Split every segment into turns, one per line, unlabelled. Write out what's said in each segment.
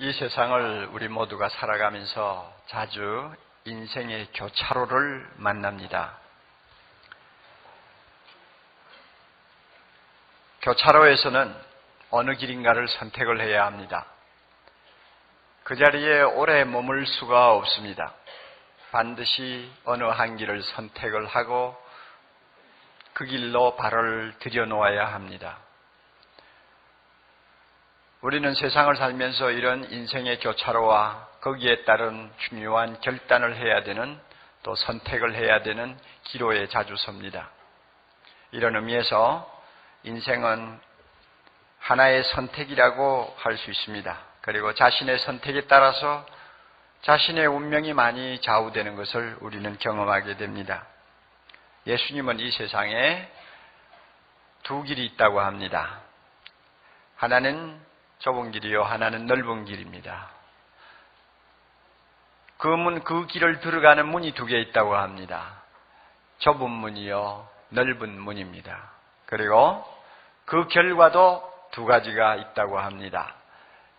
이 세상을 우리 모두가 살아가면서 자주 인생의 교차로를 만납니다. 교차로에서는 어느 길인가를 선택을 해야 합니다. 그 자리에 오래 머물 수가 없습니다. 반드시 어느 한 길을 선택을 하고 그 길로 발을 들여놓아야 합니다. 우리는 세상을 살면서 이런 인생의 교차로와 거기에 따른 중요한 결단을 해야 되는, 또 선택을 해야 되는 기로에 자주 섭니다. 이런 의미에서 인생은 하나의 선택이라고 할 수 있습니다. 그리고 자신의 선택에 따라서 자신의 운명이 많이 좌우되는 것을 우리는 경험하게 됩니다. 예수님은 이 세상에 두 길이 있다고 합니다. 하나는 좁은 길이요, 하나는 넓은 길입니다. 그 길을 들어가는 문이 두 개 있다고 합니다. 좁은 문이요, 넓은 문입니다. 그리고 그 결과도 두 가지가 있다고 합니다.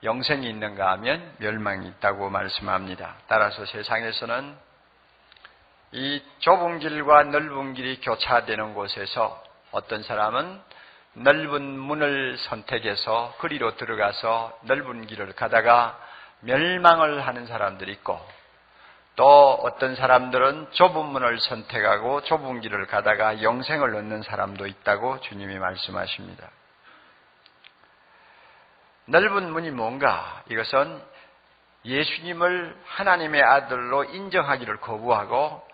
영생이 있는가 하면 멸망이 있다고 말씀합니다. 따라서 세상에서는 이 좁은 길과 넓은 길이 교차되는 곳에서 어떤 사람은 넓은 문을 선택해서 그리로 들어가서 넓은 길을 가다가 멸망을 하는 사람들이 있고, 또 어떤 사람들은 좁은 문을 선택하고 좁은 길을 가다가 영생을 얻는 사람도 있다고 주님이 말씀하십니다. 넓은 문이 뭔가? 이것은 예수님을 하나님의 아들로 인정하기를 거부하고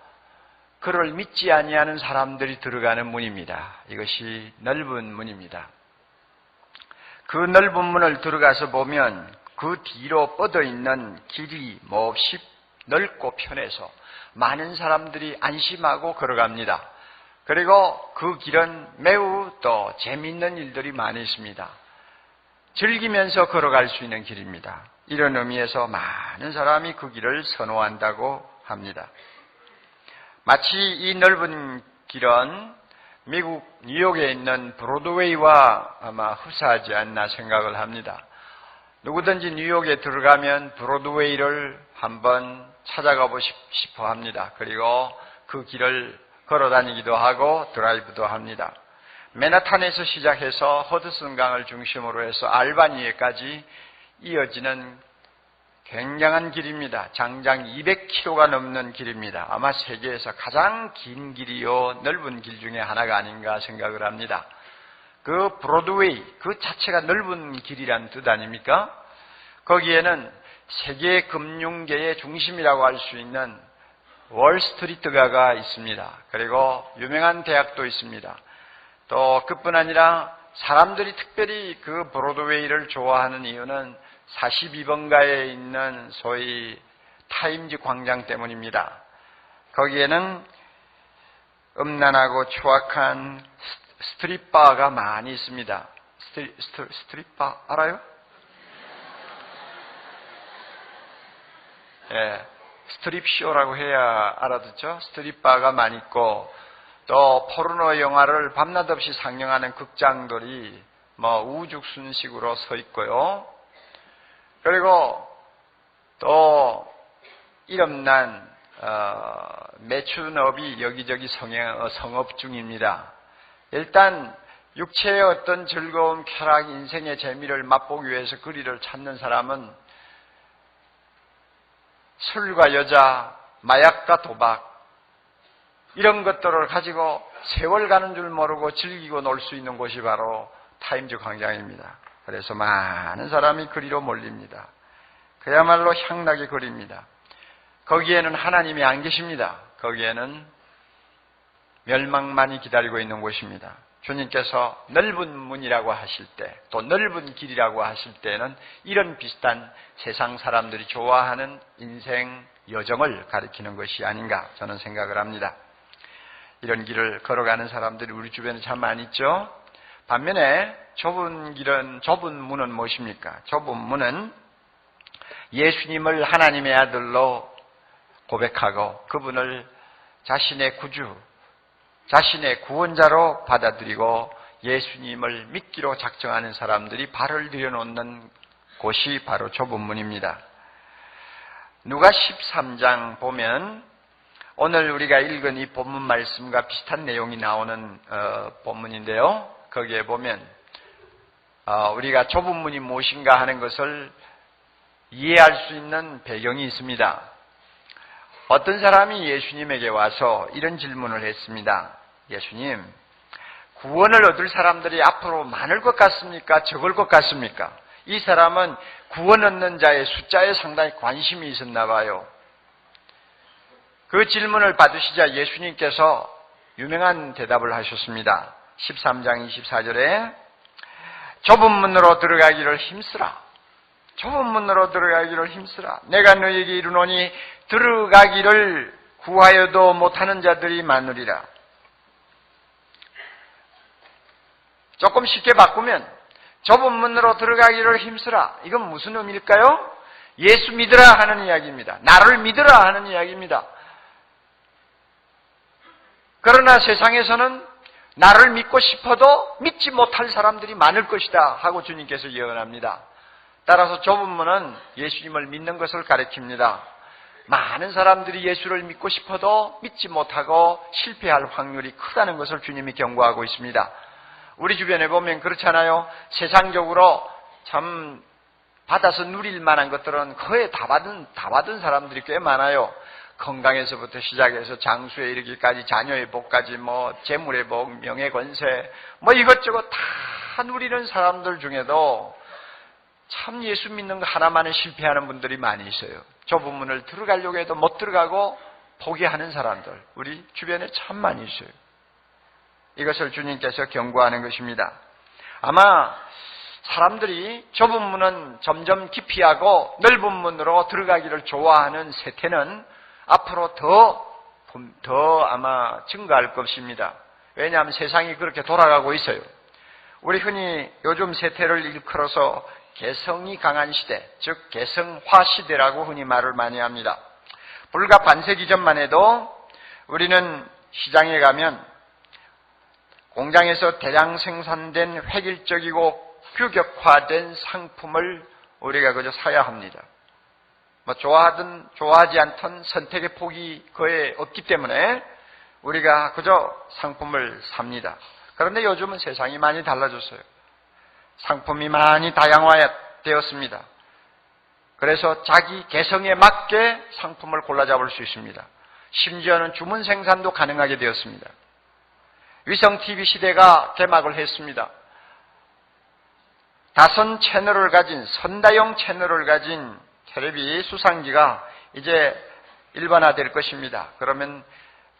그를 믿지 아니하는 사람들이 들어가는 문입니다. 이것이 넓은 문입니다. 그 넓은 문을 들어가서 보면 그 뒤로 뻗어 있는 길이 몹시 넓고 편해서 많은 사람들이 안심하고 걸어갑니다. 그리고 그 길은 매우 또 재미있는 일들이 많이 있습니다. 즐기면서 걸어갈 수 있는 길입니다. 이런 의미에서 많은 사람이 그 길을 선호한다고 합니다. 마치 이 넓은 길은 미국 뉴욕에 있는 브로드웨이와 아마 흡사하지 않나 생각을 합니다. 누구든지 뉴욕에 들어가면 브로드웨이를 한번 찾아가고 싶어 합니다. 그리고 그 길을 걸어 다니기도 하고 드라이브도 합니다. 맨하탄에서 시작해서 허드슨 강을 중심으로 해서 알바니에까지 이어지는 굉장한 길입니다. 장장 200km가 넘는 길입니다. 아마 세계에서 가장 긴 길이요, 넓은 길 중에 하나가 아닌가 생각을 합니다. 그 브로드웨이, 그 자체가 넓은 길이란 뜻 아닙니까? 거기에는 세계 금융계의 중심이라고 할 수 있는 월스트리트가가 있습니다. 그리고 유명한 대학도 있습니다. 또 그뿐 아니라 사람들이 특별히 그 브로드웨이를 좋아하는 이유는 42번가에 있는 소위 타임즈 광장 때문입니다. 거기에는 음란하고 추악한 스트릿바가 많이 있습니다. 스트릿바 알아요? 예, 스트립쇼라고 해야 알아듣죠? 스트릿바가 많이 있고, 또 포르노 영화를 밤낮 없이 상영하는 극장들이 우죽순식으로 서 있고요. 그리고 또 이름난 매춘업이 여기저기 성업 중입니다. 일단 육체의 어떤 즐거움, 쾌락, 인생의 재미를 맛보기 위해서 거리를 찾는 사람은 술과 여자, 마약과 도박 이런 것들을 가지고 세월 가는 줄 모르고 즐기고 놀 수 있는 곳이 바로 타임즈 광장입니다. 그래서 많은 사람이 그리로 몰립니다. 그야말로 향락의 거리입니다. 거기에는 하나님이 안 계십니다. 거기에는 멸망만이 기다리고 있는 곳입니다. 주님께서 넓은 문이라고 하실 때, 또 넓은 길이라고 하실 때는 이런 비슷한 세상 사람들이 좋아하는 인생 여정을 가리키는 것이 아닌가 저는 생각을 합니다. 이런 길을 걸어가는 사람들이 우리 주변에 참 많이 있죠. 반면에 좁은 문은 무엇입니까? 좁은 문은 예수님을 하나님의 아들로 고백하고 그분을 자신의 구주, 자신의 구원자로 받아들이고 예수님을 믿기로 작정하는 사람들이 발을 들여놓는 곳이 바로 좁은 문입니다. 누가 13장 보면 오늘 우리가 읽은 이 본문 말씀과 비슷한 내용이 나오는 본문인데요. 거기에 보면 우리가 좁은 문이 무엇인가 하는 것을 이해할 수 있는 배경이 있습니다. 어떤 사람이 예수님에게 와서 이런 질문을 했습니다. 예수님, 구원을 얻을 사람들이 앞으로 많을 것 같습니까? 적을 것 같습니까? 이 사람은 구원 얻는 자의 숫자에 상당히 관심이 있었나 봐요. 그 질문을 받으시자 예수님께서 유명한 대답을 하셨습니다. 13장 24절에 좁은 문으로 들어가기를 힘쓰라. 좁은 문으로 들어가기를 힘쓰라. 내가 너희에게 이르노니 들어가기를 구하여도 못하는 자들이 많으리라. 조금 쉽게 바꾸면 좁은 문으로 들어가기를 힘쓰라. 이건 무슨 의미일까요? 예수 믿으라 하는 이야기입니다. 나를 믿으라 하는 이야기입니다. 그러나 세상에서는 나를 믿고 싶어도 믿지 못할 사람들이 많을 것이다 하고 주님께서 예언합니다. 따라서 좁은 문은 예수님을 믿는 것을 가리킵니다. 많은 사람들이 예수를 믿고 싶어도 믿지 못하고 실패할 확률이 크다는 것을 주님이 경고하고 있습니다. 우리 주변에 보면 그렇잖아요. 세상적으로 참 받아서 누릴 만한 것들은 거의 다 받은 사람들이 꽤 많아요. 건강에서부터 시작해서 장수에 이르기까지 자녀의 복까지 재물의 복, 명예 권세 이것저것 다 누리는 사람들 중에도 참 예수 믿는 거 하나만에 실패하는 분들이 많이 있어요. 좁은 문을 들어가려고 해도 못 들어가고 포기하는 사람들 우리 주변에 참 많이 있어요. 이것을 주님께서 경고하는 것입니다. 아마 사람들이 좁은 문은 점점 기피하고 넓은 문으로 들어가기를 좋아하는 세태는 앞으로 더 아마 증가할 것입니다. 왜냐하면 세상이 그렇게 돌아가고 있어요. 우리 흔히 요즘 세태를 일컬어서 개성이 강한 시대, 즉 개성화 시대라고 흔히 말을 많이 합니다. 불과 반세기 전만 해도 우리는 시장에 가면 공장에서 대량 생산된 획일적이고 규격화된 상품을 우리가 그저 사야 합니다. 좋아하든 좋아하지 않든 선택의 폭이 거의 없기 때문에 우리가 그저 상품을 삽니다. 그런데 요즘은 세상이 많이 달라졌어요. 상품이 많이 다양화되었습니다. 그래서 자기 개성에 맞게 상품을 골라 잡을 수 있습니다. 심지어는 주문 생산도 가능하게 되었습니다. 위성 TV 시대가 개막을 했습니다. 다선 채널을 가진 선다형 채널을 가진 텔레비 수상기가 이제 일반화될 것입니다. 그러면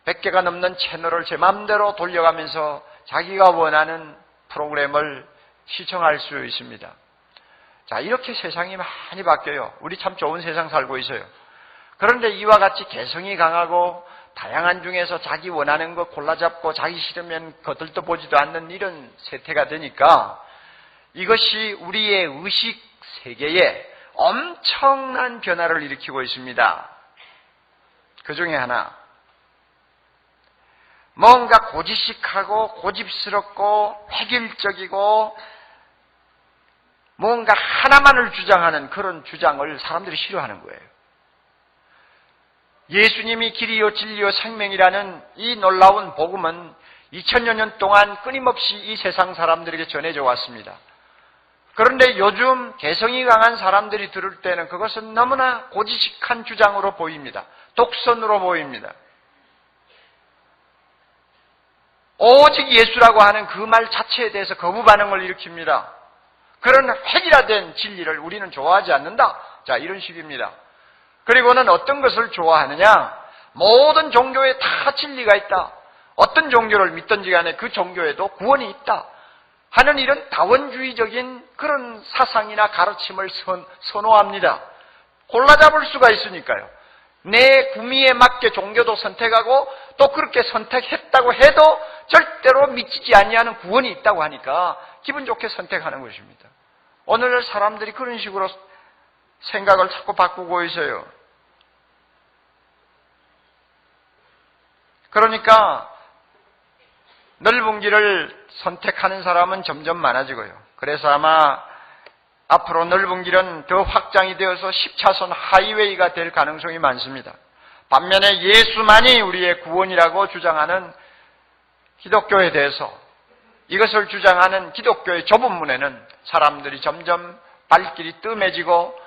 100개가 넘는 채널을 제 마음대로 돌려가면서 자기가 원하는 프로그램을 시청할 수 있습니다. 자, 이렇게 세상이 많이 바뀌어요. 우리 참 좋은 세상 살고 있어요. 그런데 이와 같이 개성이 강하고 다양한 중에서 자기 원하는 거 골라잡고 자기 싫으면 거들떠 보지도 않는 이런 세태가 되니까 이것이 우리의 의식 세계에 엄청난 변화를 일으키고 있습니다. 그 중에 하나, 뭔가 고지식하고 고집스럽고 획일적이고 뭔가 하나만을 주장하는 그런 주장을 사람들이 싫어하는 거예요. 예수님이 길이요 진리요 생명이라는 이 놀라운 복음은 2000여 년 동안 끊임없이 이 세상 사람들에게 전해져 왔습니다. 그런데 요즘 개성이 강한 사람들이 들을 때는 그것은 너무나 고지식한 주장으로 보입니다. 독선으로 보입니다. 오직 예수라고 하는 그 말 자체에 대해서 거부 반응을 일으킵니다. 그런 획일화된 진리를 우리는 좋아하지 않는다. 자, 이런 식입니다. 그리고는 어떤 것을 좋아하느냐? 모든 종교에 다 진리가 있다. 어떤 종교를 믿든지 간에 그 종교에도 구원이 있다. 하는 이런 다원주의적인 그런 사상이나 가르침을 선호합니다. 골라잡을 수가 있으니까요. 내 구미에 맞게 종교도 선택하고 또 그렇게 선택했다고 해도 절대로 미치지 아니하는 구원이 있다고 하니까 기분 좋게 선택하는 것입니다. 오늘날 사람들이 그런 식으로 생각을 자꾸 바꾸고 있어요. 그러니까 넓은 길을 선택하는 사람은 점점 많아지고요. 그래서 아마 앞으로 넓은 길은 더 확장이 되어서 10차선 하이웨이가 될 가능성이 많습니다. 반면에 예수만이 우리의 구원이라고 주장하는 기독교에 대해서 이것을 주장하는 기독교의 좁은 문에는 사람들이 점점 발길이 뜸해지고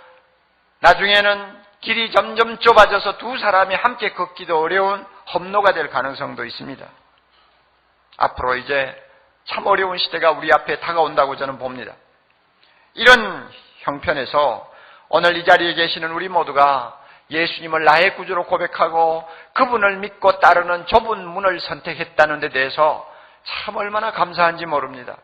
나중에는 길이 점점 좁아져서 두 사람이 함께 걷기도 어려운 험로가 될 가능성도 있습니다. 앞으로 이제 참 어려운 시대가 우리 앞에 다가온다고 저는 봅니다. 이런 형편에서 오늘 이 자리에 계시는 우리 모두가 예수님을 나의 구주로 고백하고 그분을 믿고 따르는 좁은 문을 선택했다는 데 대해서 참 얼마나 감사한지 모릅니다.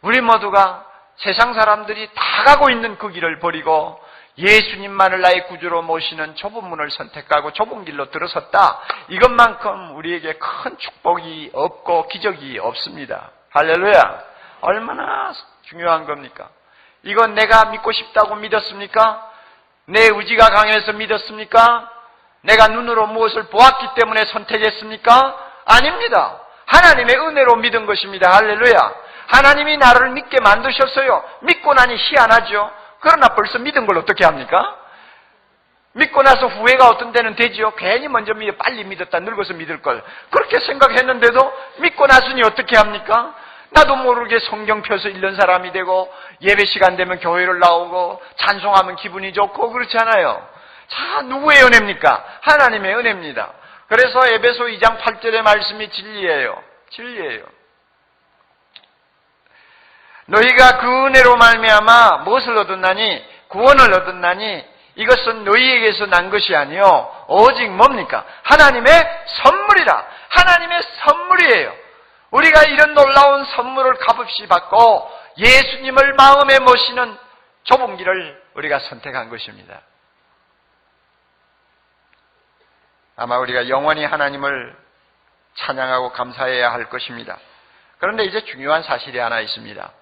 우리 모두가 세상 사람들이 다 가고 있는 그 길을 버리고 예수님만을 나의 구주로 모시는 좁은 문을 선택하고 좁은 길로 들어섰다. 이것만큼 우리에게 큰 축복이 없고 기적이 없습니다. 할렐루야. 얼마나 중요한 겁니까? 이건 내가 믿고 싶다고 믿었습니까? 내 의지가 강해서 믿었습니까? 내가 눈으로 무엇을 보았기 때문에 선택했습니까? 아닙니다. 하나님의 은혜로 믿은 것입니다. 할렐루야. 하나님이 나를 믿게 만드셨어요. 믿고 나니 희한하죠. 그러나 벌써 믿은 걸 어떻게 합니까? 믿고 나서 후회가 어떤 때는 되지요. 괜히 먼저 빨리 믿었다. 늙어서 믿을 걸. 그렇게 생각했는데도 믿고 나서니 어떻게 합니까? 나도 모르게 성경 펴서 읽는 사람이 되고 예배 시간 되면 교회를 나오고 찬송하면 기분이 좋고 그렇지 않아요. 자, 누구의 은혜입니까? 하나님의 은혜입니다. 그래서 에베소 2장 8절의 말씀이 진리예요. 진리예요. 너희가 그 은혜로 말미암아 무엇을 얻었나니? 구원을 얻었나니? 이것은 너희에게서 난 것이 아니요 오직 뭡니까? 하나님의 선물이라. 하나님의 선물이에요. 우리가 이런 놀라운 선물을 값없이 받고 예수님을 마음에 모시는 좁은 길을 우리가 선택한 것입니다. 아마 우리가 영원히 하나님을 찬양하고 감사해야 할 것입니다. 그런데 이제 중요한 사실이 하나 있습니다.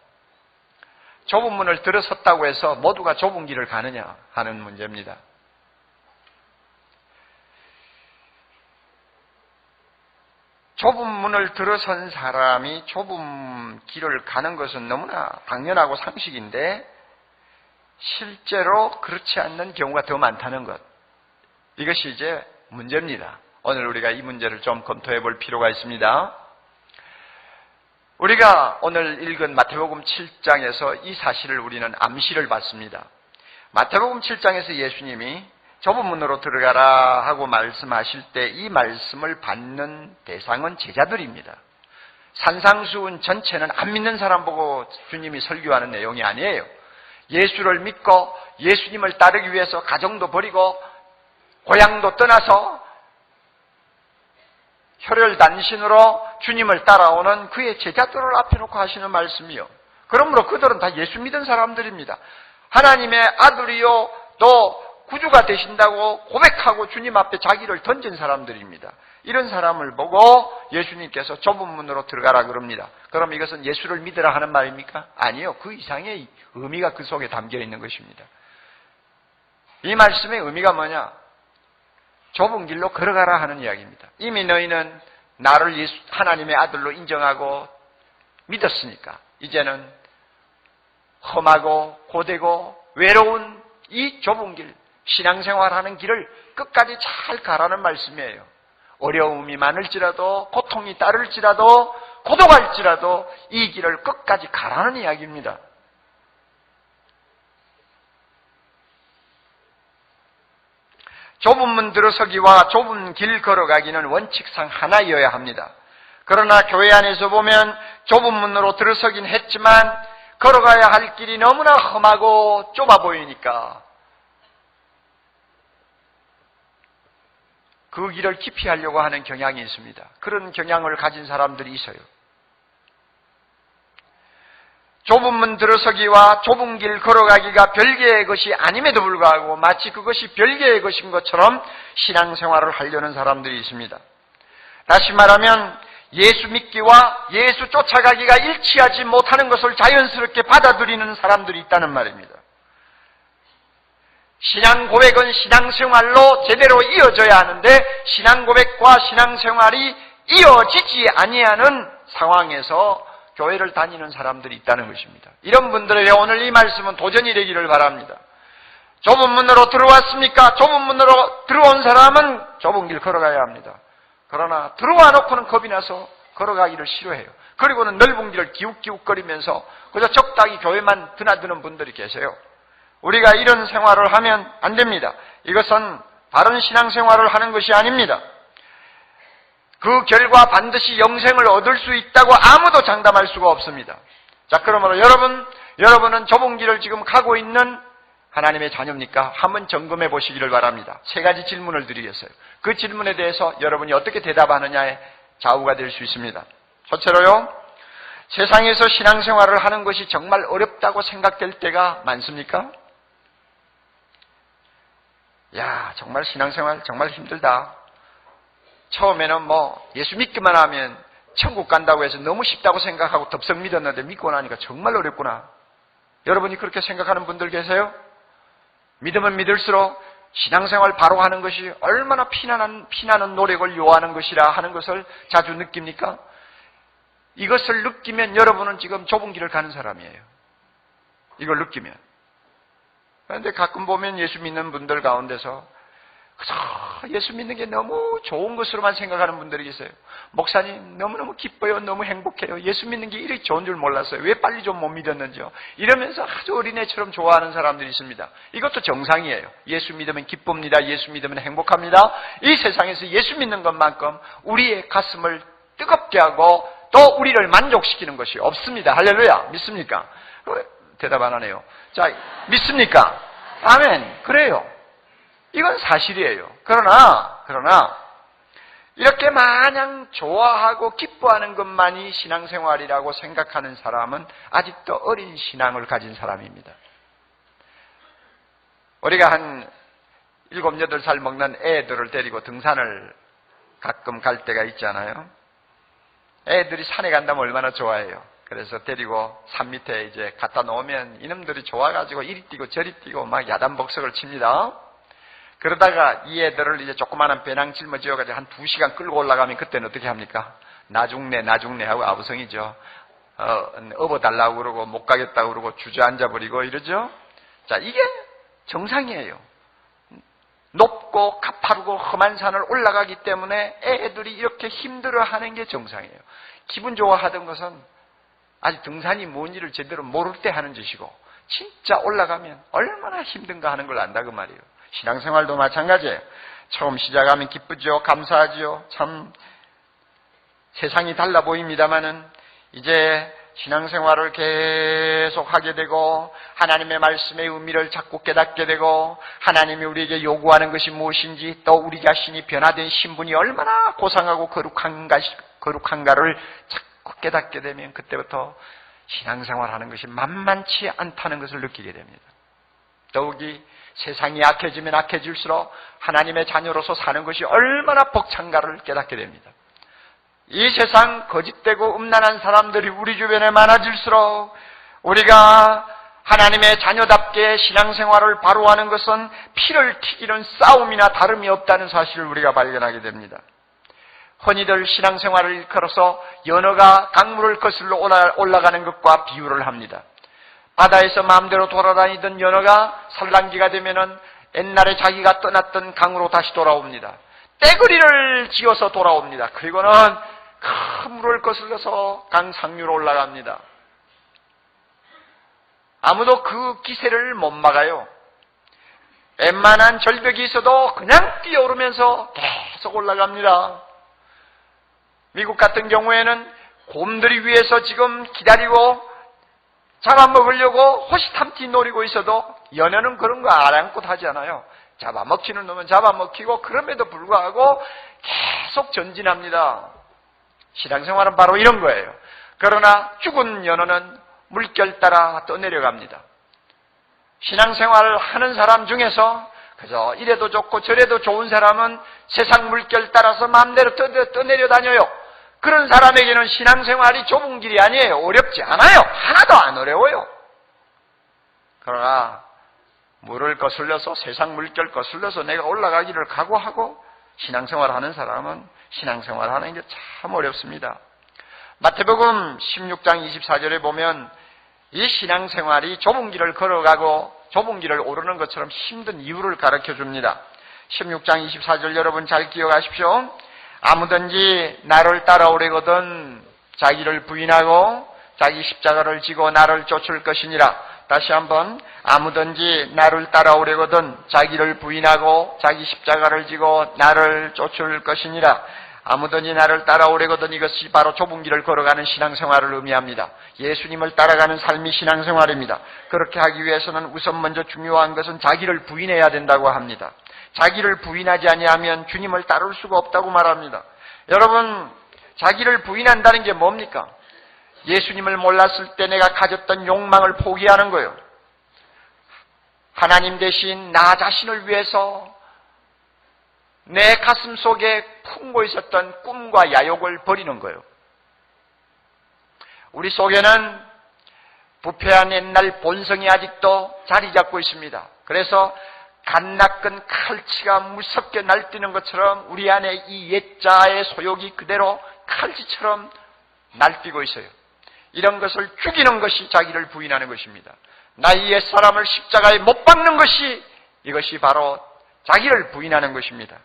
좁은 문을 들어섰다고 해서 모두가 좁은 길을 가느냐 하는 문제입니다. 좁은 문을 들어선 사람이 좁은 길을 가는 것은 너무나 당연하고 상식인데 실제로 그렇지 않는 경우가 더 많다는 것. 이것이 이제 문제입니다. 오늘 우리가 이 문제를 좀 검토해 볼 필요가 있습니다. 우리가 오늘 읽은 마태복음 7장에서 이 사실을 우리는 암시를 받습니다. 마태복음 7장에서 예수님이 좁은 문으로 들어가라 하고 말씀하실 때 이 말씀을 받는 대상은 제자들입니다. 산상수훈 전체는 안 믿는 사람 보고 주님이 설교하는 내용이 아니에요. 예수를 믿고 예수님을 따르기 위해서 가정도 버리고 고향도 떠나서 혈혈단신으로 주님을 따라오는 그의 제자들을 앞에 놓고 하시는 말씀이요. 그러므로 그들은 다 예수 믿은 사람들입니다. 하나님의 아들이요 또 구주가 되신다고 고백하고 주님 앞에 자기를 던진 사람들입니다. 이런 사람을 보고 예수님께서 좁은 문으로 들어가라 그럽니다. 그럼 이것은 예수를 믿으라 하는 말입니까? 아니요. 그 이상의 의미가 그 속에 담겨 있는 것입니다. 이 말씀의 의미가 뭐냐? 좁은 길로 걸어가라 하는 이야기입니다. 이미 너희는 나를 하나님의 아들로 인정하고 믿었으니까 이제는 험하고 고되고 외로운 이 좁은 길, 신앙생활하는 길을 끝까지 잘 가라는 말씀이에요. 어려움이 많을지라도 고통이 따를지라도 고독할지라도 이 길을 끝까지 가라는 이야기입니다. 좁은 문 들어서기와 좁은 길 걸어가기는 원칙상 하나이어야 합니다. 그러나 교회 안에서 보면 좁은 문으로 들어서긴 했지만 걸어가야 할 길이 너무나 험하고 좁아 보이니까 그 길을 기피하려고 하는 경향이 있습니다. 그런 경향을 가진 사람들이 있어요. 좁은 문 들어서기와 좁은 길 걸어가기가 별개의 것이 아님에도 불구하고 마치 그것이 별개의 것인 것처럼 신앙생활을 하려는 사람들이 있습니다. 다시 말하면 예수 믿기와 예수 쫓아가기가 일치하지 못하는 것을 자연스럽게 받아들이는 사람들이 있다는 말입니다. 신앙 고백은 신앙생활로 제대로 이어져야 하는데 신앙 고백과 신앙생활이 이어지지 아니하는 상황에서 교회를 다니는 사람들이 있다는 것입니다. 이런 분들에게 오늘 이 말씀은 도전이 되기를 바랍니다. 좁은 문으로 들어왔습니까? 좁은 문으로 들어온 사람은 좁은 길 걸어가야 합니다. 그러나 들어와 놓고는 겁이 나서 걸어가기를 싫어해요. 그리고는 넓은 길을 기웃기웃거리면서 그저 적당히 교회만 드나드는 분들이 계세요. 우리가 이런 생활을 하면 안 됩니다. 이것은 바른 신앙생활을 하는 것이 아닙니다. 그 결과 반드시 영생을 얻을 수 있다고 아무도 장담할 수가 없습니다. 자, 그러므로 여러분은 좁은 길을 지금 가고 있는 하나님의 자녀입니까? 한번 점검해 보시기를 바랍니다. 3가지 질문을 드리겠어요. 그 질문에 대해서 여러분이 어떻게 대답하느냐에 좌우가 될 수 있습니다. 첫째로요, 세상에서 신앙생활을 하는 것이 정말 어렵다고 생각될 때가 많습니까? 야, 정말 신앙생활 정말 힘들다. 처음에는 예수 믿기만 하면 천국 간다고 해서 너무 쉽다고 생각하고 덥석 믿었는데 믿고 나니까 정말 어렵구나. 여러분이 그렇게 생각하는 분들 계세요? 믿으면 믿을수록 신앙생활 바로 하는 것이 얼마나 피나는 노력을 요하는 것이라 하는 것을 자주 느낍니까? 이것을 느끼면 여러분은 지금 좁은 길을 가는 사람이에요. 이걸 느끼면. 그런데 가끔 보면 예수 믿는 분들 가운데서 그저 예수 믿는 게 너무 좋은 것으로만 생각하는 분들이 계세요. 목사님 너무너무 기뻐요. 너무 행복해요. 예수 믿는 게 이렇게 좋은 줄 몰랐어요. 왜 빨리 좀 못 믿었는지요. 이러면서 아주 어린애처럼 좋아하는 사람들이 있습니다. 이것도 정상이에요. 예수 믿으면 기쁩니다. 예수 믿으면 행복합니다. 이 세상에서 예수 믿는 것만큼 우리의 가슴을 뜨겁게 하고 또 우리를 만족시키는 것이 없습니다. 할렐루야. 믿습니까? 대답 안 하네요. 자, 믿습니까? 아멘. 그래요. 이건 사실이에요. 그러나 이렇게 마냥 좋아하고 기뻐하는 것만이 신앙생활이라고 생각하는 사람은 아직도 어린 신앙을 가진 사람입니다. 우리가 한 7, 8살 먹는 애들을 데리고 등산을 가끔 갈 때가 있잖아요. 애들이 산에 간다면 얼마나 좋아해요. 그래서 데리고 산 밑에 이제 갖다 놓으면 이놈들이 좋아가지고 이리 뛰고 저리 뛰고 막 야단복석을 칩니다. 그러다가 이 애들을 이제 조그마한 배낭 짊어지어가지고 한 2시간 끌고 올라가면 그때는 어떻게 합니까? 나중네 하고 아부성이죠. 업어달라고 그러고 못 가겠다고 그러고 주저앉아버리고 이러죠. 자, 이게 정상이에요. 높고 가파르고 험한 산을 올라가기 때문에 애들이 이렇게 힘들어하는 게 정상이에요. 기분 좋아하던 것은 아직 등산이 뭔지를 제대로 모를 때 하는 짓이고 진짜 올라가면 얼마나 힘든가 하는 걸 안다 그 말이에요. 신앙생활도 마찬가지예요. 처음 시작하면 기쁘죠. 감사하죠. 참 세상이 달라 보입니다마는 이제 신앙생활을 계속 하게 되고 하나님의 말씀의 의미를 자꾸 깨닫게 되고 하나님이 우리에게 요구하는 것이 무엇인지 또 우리 자신이 변화된 신분이 얼마나 고상하고 거룩한가를 자꾸 깨닫게 되면 그때부터 신앙생활하는 것이 만만치 않다는 것을 느끼게 됩니다. 더욱이 세상이 악해지면 악해질수록 하나님의 자녀로서 사는 것이 얼마나 벅찬가를 깨닫게 됩니다. 이 세상 거짓되고 음란한 사람들이 우리 주변에 많아질수록 우리가 하나님의 자녀답게 신앙생활을 바로 하는 것은 피를 튀기는 싸움이나 다름이 없다는 사실을 우리가 발견하게 됩니다. 흔히들 신앙생활을 일컬어서 연어가 강물을 거슬러 올라가는 것과 비유를 합니다. 바다에서 마음대로 돌아다니던 연어가 산란기가 되면은 옛날에 자기가 떠났던 강으로 다시 돌아옵니다. 떼거리를 지어서 돌아옵니다. 그리고는 큰 물을 거슬러서 강 상류로 올라갑니다. 아무도 그 기세를 못 막아요. 웬만한 절벽이 있어도 그냥 뛰어오르면서 계속 올라갑니다. 미국 같은 경우에는 곰들이 위에서 지금 기다리고 잡아먹으려고 호시탐티 노리고 있어도 연어는 그런 거 아랑곳 하지 않아요. 잡아먹히는 놈은 잡아먹히고 그럼에도 불구하고 계속 전진합니다. 신앙생활은 바로 이런 거예요. 그러나 죽은 연어는 물결 따라 떠내려갑니다. 신앙생활을 하는 사람 중에서 그저 이래도 좋고 저래도 좋은 사람은 세상 물결 따라서 마음대로 떠내려 다녀요. 그런 사람에게는 신앙생활이 좁은 길이 아니에요. 어렵지 않아요. 하나도 안 어려워요. 그러나 물을 거슬려서 세상 물결 거슬려서 내가 올라가기를 각오하고 신앙생활 하는 사람은 신앙생활 하는 게 참 어렵습니다. 마태복음 16장 24절에 보면 이 신앙생활이 좁은 길을 걸어가고 좁은 길을 오르는 것처럼 힘든 이유를 가르쳐 줍니다. 16장 24절 여러분 잘 기억하십시오. 아무든지 나를 따라오려거든 자기를 부인하고 자기 십자가를 지고 나를 쫓을 것이니라. 다시 한번 아무든지 나를 따라오려거든 자기를 부인하고 자기 십자가를 지고 나를 쫓을 것이니라. 아무든지 나를 따라오려거든 이것이 바로 좁은 길을 걸어가는 신앙생활을 의미합니다. 예수님을 따라가는 삶이 신앙생활입니다. 그렇게 하기 위해서는 우선 먼저 중요한 것은 자기를 부인해야 된다고 합니다. 자기를 부인하지 아니하면 주님을 따를 수가 없다고 말합니다. 여러분, 자기를 부인한다는 게 뭡니까? 예수님을 몰랐을 때 내가 가졌던 욕망을 포기하는 거예요. 하나님 대신 나 자신을 위해서 내 가슴 속에 품고 있었던 꿈과 야욕을 버리는 거예요. 우리 속에는 부패한 옛날 본성이 아직도 자리 잡고 있습니다. 그래서 갓낚은 칼치가 무섭게 날뛰는 것처럼 우리 안에 이 옛자의 소욕이 그대로 칼치처럼 날뛰고 있어요. 이런 것을 죽이는 것이 자기를 부인하는 것입니다. 나의 옛사람을 십자가에 못 박는 것이 이것이 바로 자기를 부인하는 것입니다.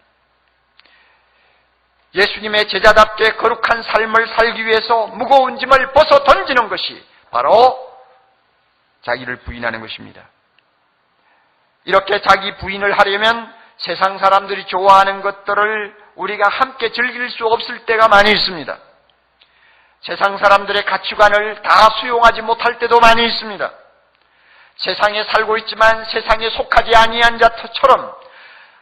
예수님의 제자답게 거룩한 삶을 살기 위해서 무거운 짐을 벗어 던지는 것이 바로 자기를 부인하는 것입니다. 이렇게 자기 부인을 하려면 세상 사람들이 좋아하는 것들을 우리가 함께 즐길 수 없을 때가 많이 있습니다. 세상 사람들의 가치관을 다 수용하지 못할 때도 많이 있습니다. 세상에 살고 있지만 세상에 속하지 아니한 자처럼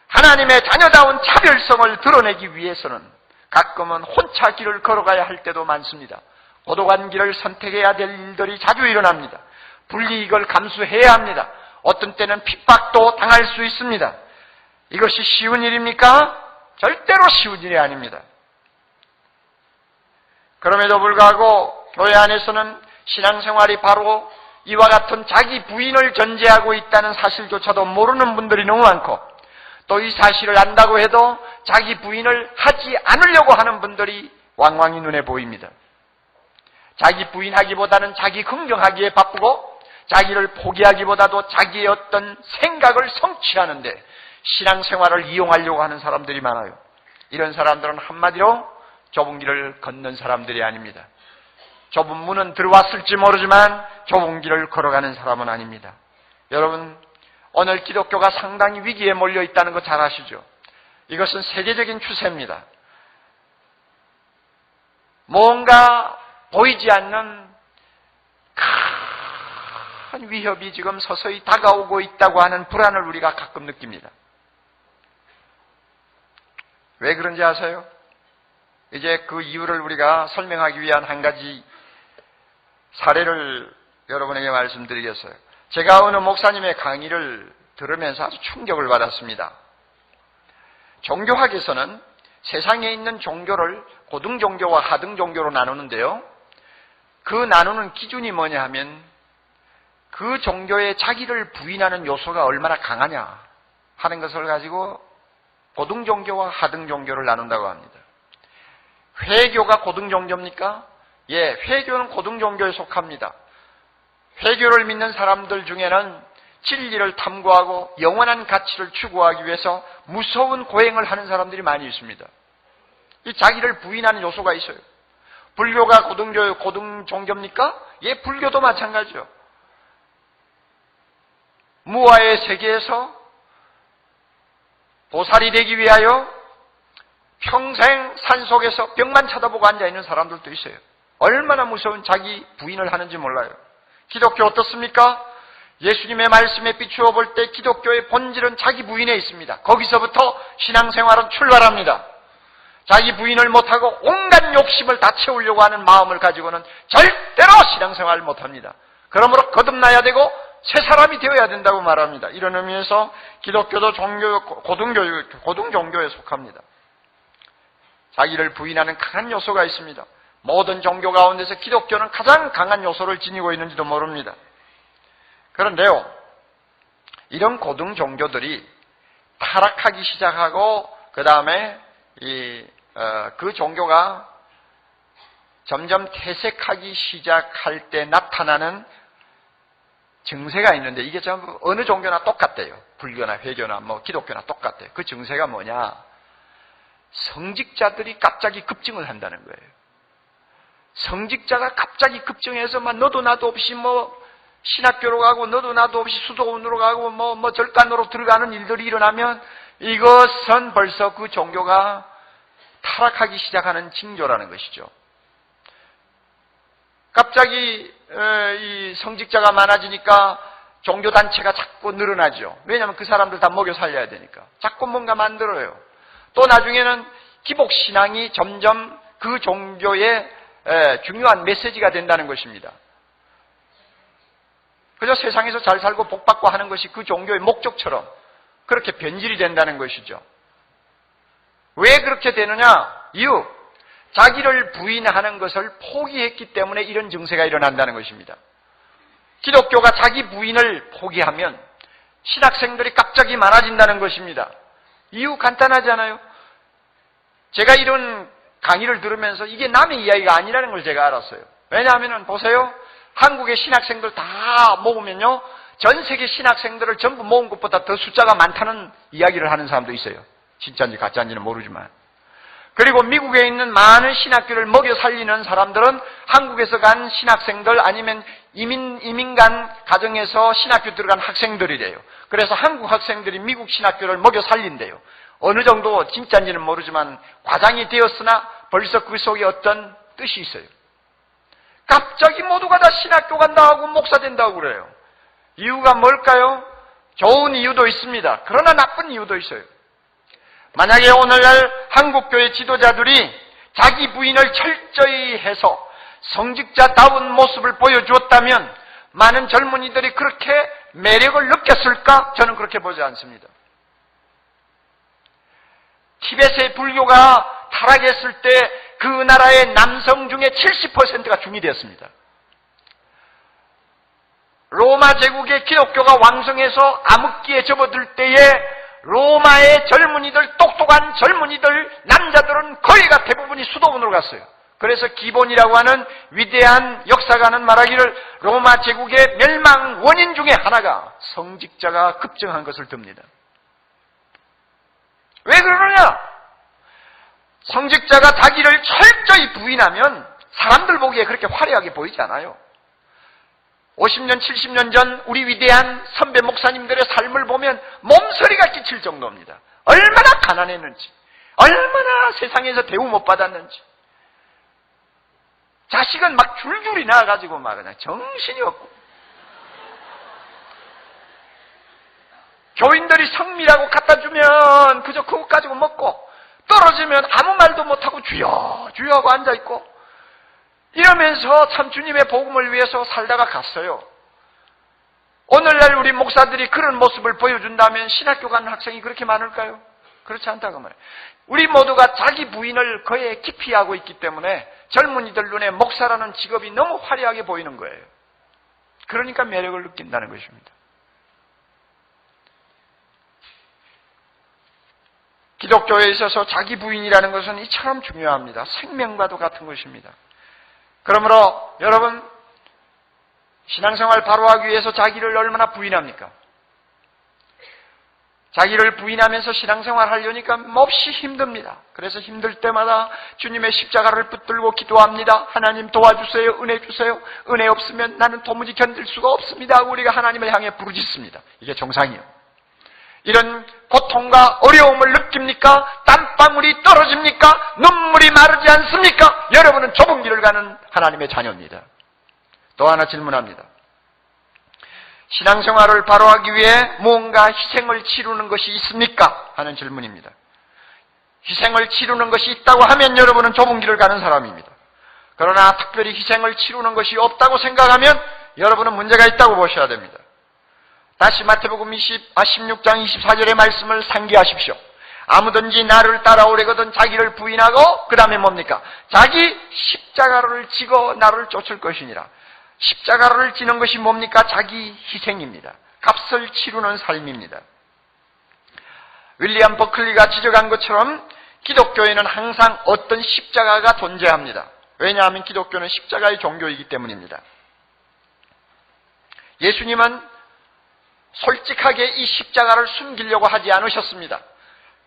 하나님의 자녀다운 차별성을 드러내기 위해서는 가끔은 혼자 길을 걸어가야 할 때도 많습니다. 고독한 길을 선택해야 될 일들이 자주 일어납니다. 불이익을 감수해야 합니다. 어떤 때는 핍박도 당할 수 있습니다. 이것이 쉬운 일입니까? 절대로 쉬운 일이 아닙니다. 그럼에도 불구하고 교회 안에서는 신앙생활이 바로 이와 같은 자기 부인을 전제하고 있다는 사실조차도 모르는 분들이 너무 많고 또 이 사실을 안다고 해도 자기 부인을 하지 않으려고 하는 분들이 왕왕이 눈에 보입니다. 자기 부인하기보다는 자기 긍정하기에 바쁘고 자기를 포기하기보다도 자기의 어떤 생각을 성취하는데 신앙생활을 이용하려고 하는 사람들이 많아요. 이런 사람들은 한마디로 좁은 길을 걷는 사람들이 아닙니다. 좁은 문은 들어왔을지 모르지만 좁은 길을 걸어가는 사람은 아닙니다. 여러분, 오늘 기독교가 상당히 위기에 몰려 있다는 거 잘 아시죠? 이것은 세계적인 추세입니다. 뭔가 보이지 않는 큰 위협이 지금 서서히 다가오고 있다고 하는 불안을 우리가 가끔 느낍니다. 왜 그런지 아세요? 이제 그 이유를 우리가 설명하기 위한 한 가지 사례를 여러분에게 말씀드리겠어요. 제가 어느 목사님의 강의를 들으면서 아주 충격을 받았습니다. 종교학에서는 세상에 있는 종교를 고등종교와 하등종교로 나누는데요. 그 나누는 기준이 뭐냐 하면 그 종교에 자기를 부인하는 요소가 얼마나 강하냐 하는 것을 가지고 고등종교와 하등종교를 나눈다고 합니다. 회교가 고등종교입니까? 예, 회교는 고등종교에 속합니다. 회교를 믿는 사람들 중에는 진리를 탐구하고 영원한 가치를 추구하기 위해서 무서운 고행을 하는 사람들이 많이 있습니다. 이 자기를 부인하는 요소가 있어요. 불교가 고등종교입니까? 예, 불교도 마찬가지죠. 무아의 세계에서 보살이 되기 위하여 평생 산속에서 벽만 쳐다보고 앉아있는 사람들도 있어요. 얼마나 무서운 자기 부인을 하는지 몰라요. 기독교 어떻습니까? 예수님의 말씀에 비추어 볼 때 기독교의 본질은 자기 부인에 있습니다. 거기서부터 신앙생활은 출발합니다. 자기 부인을 못하고 온갖 욕심을 다 채우려고 하는 마음을 가지고는 절대로 신앙생활을 못합니다. 그러므로 거듭나야 되고 새 사람이 되어야 된다고 말합니다. 이런 의미에서 기독교도 고등종교에 속합니다. 자기를 부인하는 강한 요소가 있습니다. 모든 종교 가운데서 기독교는 가장 강한 요소를 지니고 있는지도 모릅니다. 그런데요, 이런 고등 종교들이 타락하기 시작하고 그 다음에 그 종교가 점점 퇴색하기 시작할 때 나타나는 증세가 있는데 이게 전부 어느 종교나 똑같대요. 불교나 회교나 뭐 기독교나 똑같대요. 그 증세가 뭐냐? 성직자들이 갑자기 급증을 한다는 거예요. 성직자가 갑자기 급증해서 막 너도 나도 없이 뭐 신학교로 가고 너도 나도 없이 수도원으로 가고 뭐 절간으로 들어가는 일들이 일어나면 이것은 벌써 그 종교가 타락하기 시작하는 징조라는 것이죠. 갑자기 이 성직자가 많아지니까 종교단체가 자꾸 늘어나죠. 왜냐하면 그 사람들 다 먹여 살려야 되니까. 자꾸 뭔가 만들어요. 또 나중에는 기복신앙이 점점 그 종교의 중요한 메시지가 된다는 것입니다. 그저 세상에서 잘 살고 복받고 하는 것이 그 종교의 목적처럼 그렇게 변질이 된다는 것이죠. 왜 그렇게 되느냐? 이유, 자기를 부인하는 것을 포기했기 때문에 이런 증세가 일어난다는 것입니다. 기독교가 자기 부인을 포기하면 신학생들이 갑자기 많아진다는 것입니다. 이유 간단하잖아요. 제가 이런 강의를 들으면서 이게 남의 이야기가 아니라는 걸 제가 알았어요. 왜냐하면 보세요. 한국의 신학생들 다 모으면요, 전 세계 신학생들을 전부 모은 것보다 더 숫자가 많다는 이야기를 하는 사람도 있어요. 진짜인지 가짜인지는 모르지만. 그리고 미국에 있는 많은 신학교를 먹여 살리는 사람들은 한국에서 간 신학생들 아니면 이민 간 가정에서 신학교 들어간 학생들이래요. 그래서 한국 학생들이 미국 신학교를 먹여 살린대요. 어느 정도 진짜인지는 모르지만 과장이 되었으나 벌써 그 속에 어떤 뜻이 있어요. 갑자기 모두가 다 신학교 간다 하고 목사 된다고 그래요. 이유가 뭘까요? 좋은 이유도 있습니다. 그러나 나쁜 이유도 있어요. 만약에 오늘날 한국교회 지도자들이 자기 부인을 철저히 해서 성직자다운 모습을 보여주었다면 많은 젊은이들이 그렇게 매력을 느꼈을까? 저는 그렇게 보지 않습니다. 티벳의 불교가 타락했을 때 그 나라의 남성 중에 70%가 중이 되었습니다. 로마 제국의 기독교가 왕성해서 암흑기에 접어들 때에 로마의 젊은이들, 똑똑한 젊은이들, 남자들은 거의가 대부분이 수도원으로 갔어요. 그래서 기본이라고 하는 위대한 역사가는 말하기를 로마 제국의 멸망 원인 중에 하나가 성직자가 급증한 것을 듭니다. 왜 그러느냐? 성직자가 자기를 철저히 부인하면 사람들 보기에 그렇게 화려하게 보이지 않아요. 50년, 70년 전 우리 위대한 선배 목사님들의 삶을 보면 몸서리가 끼칠 정도입니다. 얼마나 가난했는지, 얼마나 세상에서 대우 못 받았는지. 자식은 막 줄줄이 나와가지고 막 그냥 정신이 없고. 교인들이 성미라고 갖다 주면 그저 그거 가지고 먹고 떨어지면 아무 말도 못하고 주여 주여 하고 앉아있고 이러면서 참 주님의 복음을 위해서 살다가 갔어요. 오늘날 우리 목사들이 그런 모습을 보여준다면 신학교 가는 학생이 그렇게 많을까요? 그렇지 않다고 말해요. 우리 모두가 자기 부인을 거에 기피하고 있기 때문에 젊은이들 눈에 목사라는 직업이 너무 화려하게 보이는 거예요. 그러니까 매력을 느낀다는 것입니다. 기독교에 있어서 자기 부인이라는 것은 이처럼 중요합니다. 생명과도 같은 것입니다. 그러므로 여러분, 신앙생활 바로 하기 위해서 자기를 얼마나 부인합니까? 자기를 부인하면서 신앙생활 하려니까 몹시 힘듭니다. 그래서 힘들 때마다 주님의 십자가를 붙들고 기도합니다. 하나님 도와주세요. 은혜 주세요. 은혜 없으면 나는 도무지 견딜 수가 없습니다 하고 우리가 하나님을 향해 부르짖습니다. 이게 정상이요. 이런 고통과 어려움을 느낍니까? 땀방울이 떨어집니까? 눈물이 마르지 않습니까? 여러분은 좁은 길을 가는 하나님의 자녀입니다. 또 하나 질문합니다. 신앙생활을 바로 하기 위해 무언가 희생을 치르는 것이 있습니까? 하는 질문입니다. 희생을 치르는 것이 있다고 하면 여러분은 좁은 길을 가는 사람입니다. 그러나 특별히 희생을 치르는 것이 없다고 생각하면 여러분은 문제가 있다고 보셔야 됩니다. 다시 마태복음 16장 24절의 말씀을 상기하십시오. 아무든지 나를 따라오려거든 자기를 부인하고 그 다음에 뭡니까? 자기 십자가를 지고 나를 쫓을 것이니라. 십자가를 지는 것이 뭡니까? 자기 희생입니다. 값을 치르는 삶입니다. 윌리엄 버클리가 지적한 것처럼 기독교에는 항상 어떤 십자가가 존재합니다. 왜냐하면 기독교는 십자가의 종교이기 때문입니다. 예수님은 솔직하게 이 십자가를 숨기려고 하지 않으셨습니다.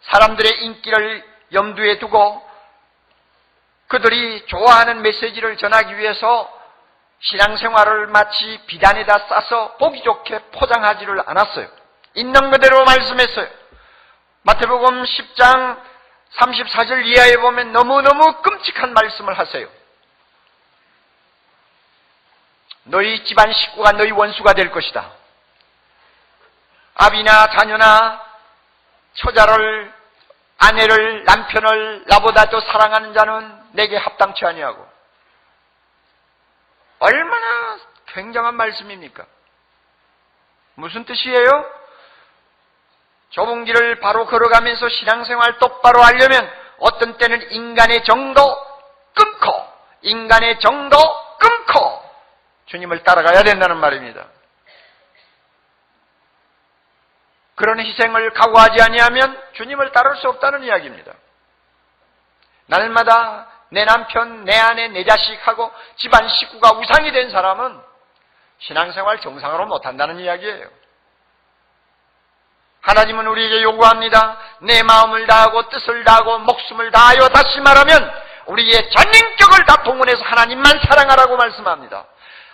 사람들의 인기를 염두에 두고 그들이 좋아하는 메시지를 전하기 위해서 신앙생활을 마치 비단에다 싸서 보기 좋게 포장하지를 않았어요. 있는 그대로 말씀했어요. 마태복음 10장 34절 이하에 보면 너무너무 끔찍한 말씀을 하세요. 너희 집안 식구가 너희 원수가 될 것이다. 아비나 자녀나 처자를, 아내를, 남편을 나보다 더 사랑하는 자는 내게 합당치 아니하고. 얼마나 굉장한 말씀입니까? 무슨 뜻이에요? 좁은 길을 바로 걸어가면서 신앙생활 똑바로 하려면 어떤 때는 인간의 정도 끊고 주님을 따라가야 된다는 말입니다. 그런 희생을 각오하지 아니하면 주님을 따를 수 없다는 이야기입니다. 날마다 내 남편, 내 아내, 내 자식하고 집안 식구가 우상이 된 사람은 신앙생활 정상으로 못한다는 이야기예요. 하나님은 우리에게 요구합니다. 내 마음을 다하고 뜻을 다하고 목숨을 다하여, 다시 말하면 우리의 전 인격을 다 동원해서 하나님만 사랑하라고 말씀합니다.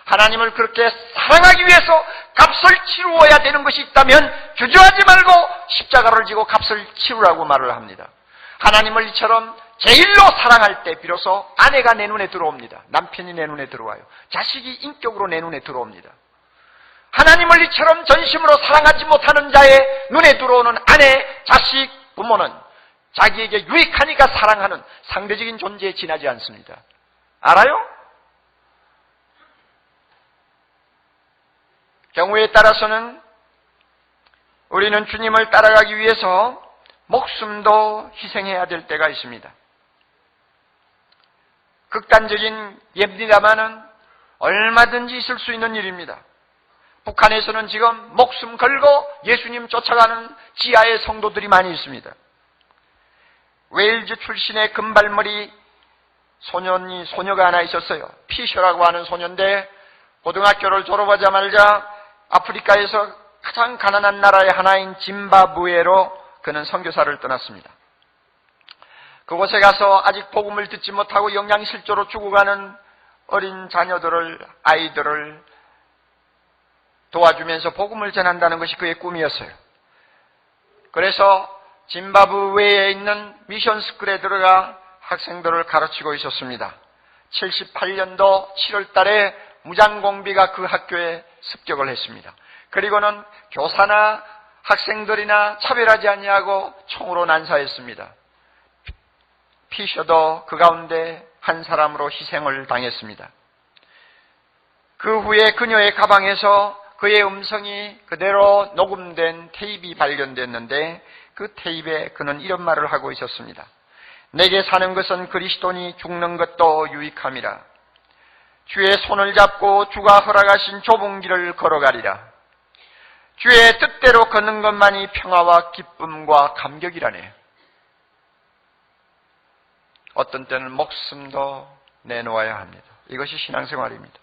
하나님을 그렇게 사랑하기 위해서 값을 치루어야 되는 것이 있다면 주저하지 말고 십자가를 지고 값을 치루라고 말을 합니다. 하나님을 이처럼 제일로 사랑할 때 비로소 아내가 내 눈에 들어옵니다. 남편이 내 눈에 들어와요. 자식이 인격으로 내 눈에 들어옵니다. 하나님을 이처럼 전심으로 사랑하지 못하는 자의 눈에 들어오는 아내, 자식, 부모는 자기에게 유익하니까 사랑하는 상대적인 존재에 지나지 않습니다. 알아요? 경우에 따라서는 우리는 주님을 따라가기 위해서 목숨도 희생해야 될 때가 있습니다. 극단적인 예입니다마는 얼마든지 있을 수 있는 일입니다. 북한에서는 지금 목숨 걸고 예수님 쫓아가는 지하의 성도들이 많이 있습니다. 웨일즈 출신의 금발머리 소녀가 하나 있었어요. 피셔라고 하는 소녀인데 고등학교를 졸업하자마자 아프리카에서 가장 가난한 나라의 하나인 짐바브웨로 그는 선교사를 떠났습니다. 그곳에 가서 아직 복음을 듣지 못하고 영양실조로 죽어가는 어린 아이들을 도와주면서 복음을 전한다는 것이 그의 꿈이었어요. 그래서 짐바브웨에 있는 미션 스쿨에 들어가 학생들을 가르치고 있었습니다. 78년도 7월 달에 무장공비가 그 학교에 습격을 했습니다. 그리고는 교사나 학생들이나 차별하지 아니하고 총으로 난사했습니다. 피셔도 그 가운데 한 사람으로 희생을 당했습니다. 그 후에 그녀의 가방에서 그의 음성이 그대로 녹음된 테이프가 발견됐는데 그 테이프에 그는 이런 말을 하고 있었습니다. 내게 사는 것은 그리스도니 죽는 것도 유익함이라. 주의 손을 잡고 주가 허락하신 좁은 길을 걸어가리라. 주의 뜻대로 걷는 것만이 평화와 기쁨과 감격이라네. 어떤 때는 목숨도 내놓아야 합니다. 이것이 신앙생활입니다.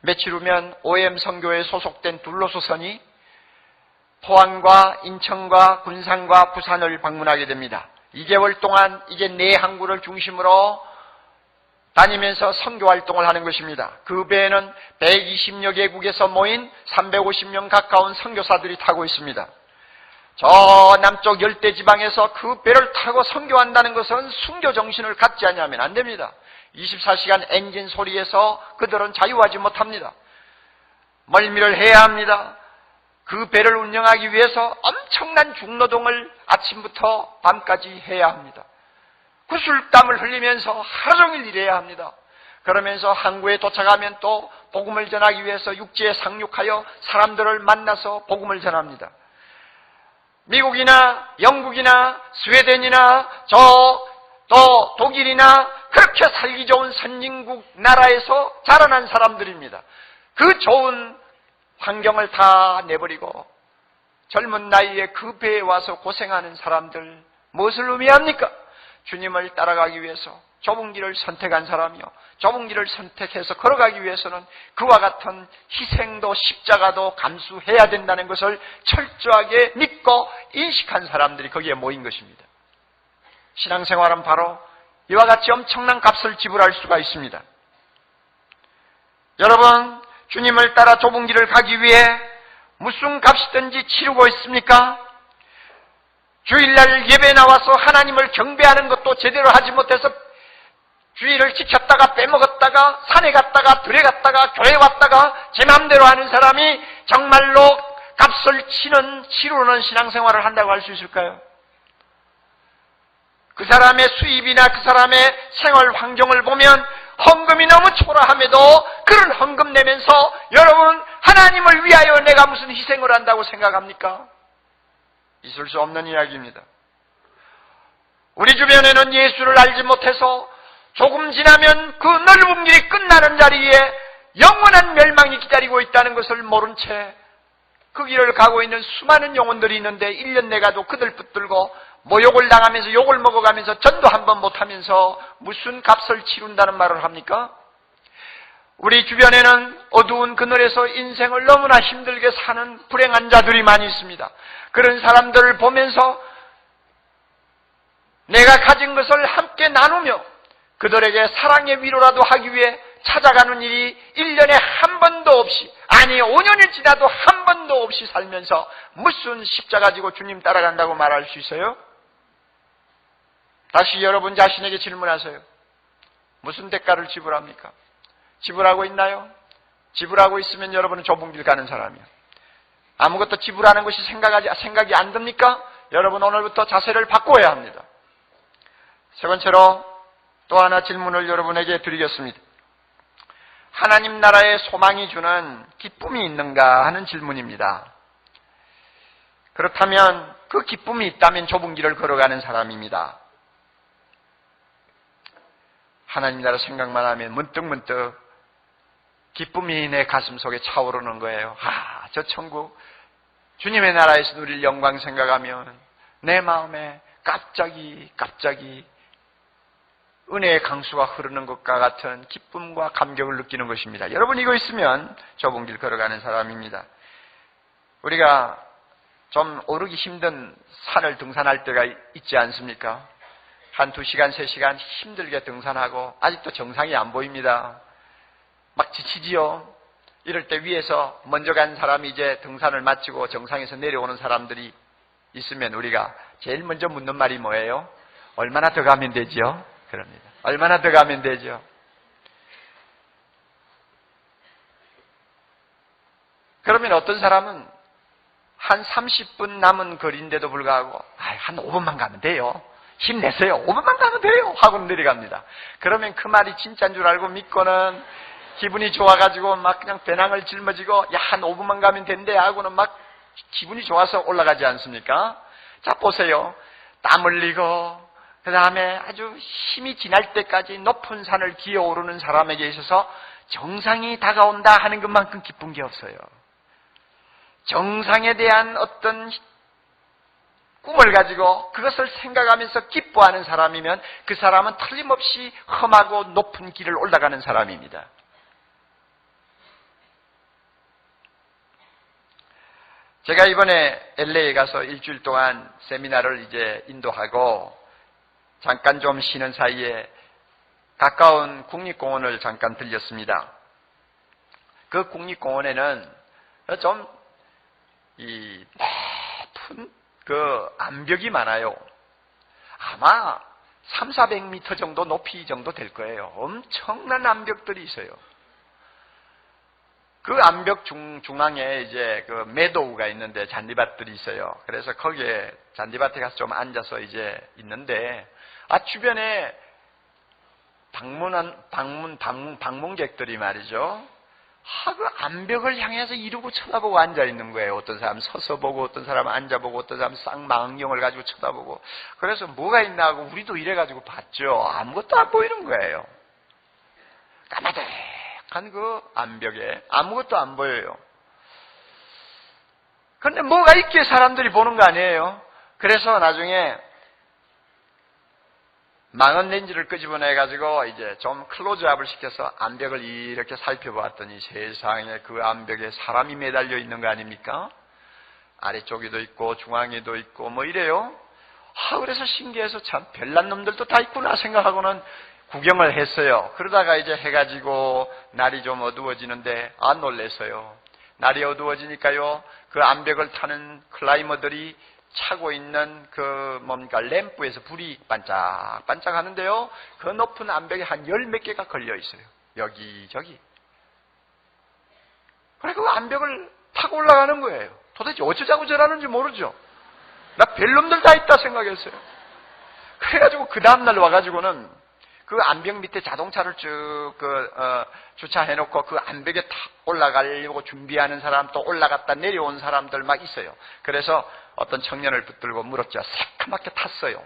며칠 후면 OM 선교에 소속된 둘로소선이 포항과 인천과 군산과 부산을 방문하게 됩니다. 2개월 동안 이제 네 항구를 중심으로 다니면서 선교활동을 하는 것입니다. 그 배에는 120여 개국에서 모인 350명 가까운 선교사들이 타고 있습니다. 저 남쪽 열대지방에서 그 배를 타고 선교한다는 것은 순교 정신을 갖지 않으면 안 됩니다. 24시간 엔진 소리에서 그들은 자유하지 못합니다. 멀미를 해야 합니다. 그 배를 운영하기 위해서 엄청난 중노동을 아침부터 밤까지 해야 합니다. 구슬땀을 흘리면서 하루 종일 일해야 합니다. 그러면서 항구에 도착하면 또 복음을 전하기 위해서 육지에 상륙하여 사람들을 만나서 복음을 전합니다. 미국이나 영국이나 스웨덴이나 또 독일이나 그렇게 살기 좋은 선진국 나라에서 자라난 사람들입니다. 그 좋은 환경을 다 내버리고 젊은 나이에 그 배에 와서 고생하는 사람들, 무엇을 의미합니까? 주님을 따라가기 위해서 좁은 길을 선택한 사람이요. 좁은 길을 선택해서 걸어가기 위해서는 그와 같은 희생도 십자가도 감수해야 된다는 것을 철저하게 믿고 인식한 사람들이 거기에 모인 것입니다. 신앙생활은 바로 이와 같이 엄청난 값을 지불할 수가 있습니다. 여러분, 주님을 따라 좁은 길을 가기 위해 무슨 값이든지 치르고 있습니까? 주일날 예배에 나와서 하나님을 경배하는 것도 제대로 하지 못해서 주일을 지켰다가 빼먹었다가 산에 갔다가 들에 갔다가 교회 왔다가 제 마음대로 하는 사람이 정말로 값을 치르는 신앙생활을 한다고 할 수 있을까요? 그 사람의 수입이나 그 사람의 생활 환경을 보면 헌금이 너무 초라함에도 그런 헌금 내면서 여러분, 하나님을 위하여 내가 무슨 희생을 한다고 생각합니까? 있을 수 없는 이야기입니다. 우리 주변에는 예수를 알지 못해서 조금 지나면 그 넓은 길이 끝나는 자리에 영원한 멸망이 기다리고 있다는 것을 모른 채 그 길을 가고 있는 수많은 영혼들이 있는데 1년 내가도 그들 붙들고 모욕을 당하면서 욕을 먹어가면서 전도 한 번 못하면서 무슨 값을 치른다는 말을 합니까? 우리 주변에는 어두운 그늘에서 인생을 너무나 힘들게 사는 불행한 자들이 많이 있습니다. 그런 사람들을 보면서 내가 가진 것을 함께 나누며 그들에게 사랑의 위로라도 하기 위해 찾아가는 일이 1년에 한 번도 없이, 아니 5년이 지나도 한 번도 없이 살면서 무슨 십자가 지고 주님 따라간다고 말할 수 있어요? 다시 여러분 자신에게 질문하세요. 무슨 대가를 지불합니까? 지불하고 있나요? 지불하고 있으면 여러분은 좁은 길 가는 사람이에요. 아무것도 지불하는 것이 생각이 안 듭니까? 여러분 오늘부터 자세를 바꿔야 합니다. 세 번째로 또 하나 질문을 여러분에게 드리겠습니다. 하나님 나라의 소망이 주는 기쁨이 있는가 하는 질문입니다. 그렇다면 그 기쁨이 있다면 좁은 길을 걸어가는 사람입니다. 하나님 나라 생각만 하면 문득문득 기쁨이 내 가슴 속에 차오르는 거예요. 저 천국, 주님의 나라에서 누릴 영광 생각하면 내 마음에 갑자기 은혜의 강수가 흐르는 것과 같은 기쁨과 감격을 느끼는 것입니다. 여러분 이거 있으면 좁은 길 걸어가는 사람입니다. 우리가 좀 오르기 힘든 산을 등산할 때가 있지 않습니까? 한 2시간, 3시간 힘들게 등산하고 아직도 정상이 안 보입니다. 막 지치지요. 이럴 때 위에서 먼저 간 사람이 이제 등산을 마치고 정상에서 내려오는 사람들이 있으면 우리가 제일 먼저 묻는 말이 뭐예요? 얼마나 더 가면 되지요? 그럽니다. 얼마나 더 가면 되죠? 그러면 어떤 사람은 한 30분 남은 거리인데도 불구하고 한 5분만 가면 돼요. 힘내세요. 5분만 가면 돼요. 하고 내려갑니다. 그러면 그 말이 진짜인 줄 알고 믿고는 기분이 좋아가지고 막 그냥 배낭을 짊어지고 한 5분만 가면 된대 하고는 막 기분이 좋아서 올라가지 않습니까? 자 보세요. 땀 흘리고 그 다음에 아주 힘이 지날 때까지 높은 산을 기어오르는 사람에게 있어서 정상이 다가온다 하는 것만큼 기쁜 게 없어요. 정상에 대한 어떤 꿈을 가지고 그것을 생각하면서 기뻐하는 사람이면 그 사람은 틀림없이 험하고 높은 길을 올라가는 사람입니다. 제가 이번에 LA에 가서 일주일 동안 세미나를 이제 인도하고 잠깐 좀 쉬는 사이에 가까운 국립공원을 잠깐 들렸습니다. 그 국립공원에는 좀 높은 그 암벽이 많아요. 아마 300~400m 정도 높이 정도 될 거예요. 엄청난 암벽들이 있어요. 그 암벽 중앙에 이제 그 메도우가 있는데 잔디밭들이 있어요. 그래서 거기에 잔디밭에 가서 좀 앉아서 이제 있는데 주변에 방문객들이 말이죠. 그 암벽을 향해서 이러고 쳐다보고 앉아 있는 거예요. 어떤 사람 서서 보고, 어떤 사람 앉아보고, 어떤 사람 쌍망경을 가지고 쳐다보고. 그래서 뭐가 있나 하고 우리도 이래가지고 봤죠. 아무것도 안 보이는 거예요. 까마득한 그 암벽에 아무것도 안 보여요. 그런데 뭐가 있기에 사람들이 보는 거 아니에요. 그래서 나중에 망원 렌즈를 끄집어내가지고 이제 좀 클로즈업을 시켜서 암벽을 이렇게 살펴보았더니 세상에 그 암벽에 사람이 매달려 있는 거 아닙니까? 아래쪽에도 있고 중앙에도 있고 뭐 이래요. 그래서 신기해서 참 별난 놈들도 다 있구나 생각하고는 구경을 했어요. 그러다가 이제 해가지고 날이 좀 어두워지는데 놀랬어요. 날이 어두워지니까요, 그 암벽을 타는 클라이머들이 차고 있는 그 뭔가 램프에서 불이 반짝반짝 하는데요, 그 높은 암벽에 한 10몇 개가 걸려 있어요. 여기저기. 그래 그 암벽을 타고 올라가는 거예요. 도대체 어쩌자고 저러는지 모르죠. 나 별놈들 다 있다 생각했어요. 그래가지고 그 다음날 와가지고는 그 암벽 밑에 자동차를 쭉 주차해놓고 그 암벽에 탁 올라가려고 준비하는 사람, 또 올라갔다 내려온 사람들 막 있어요. 그래서 어떤 청년을 붙들고 물었죠. 새카맣게 탔어요.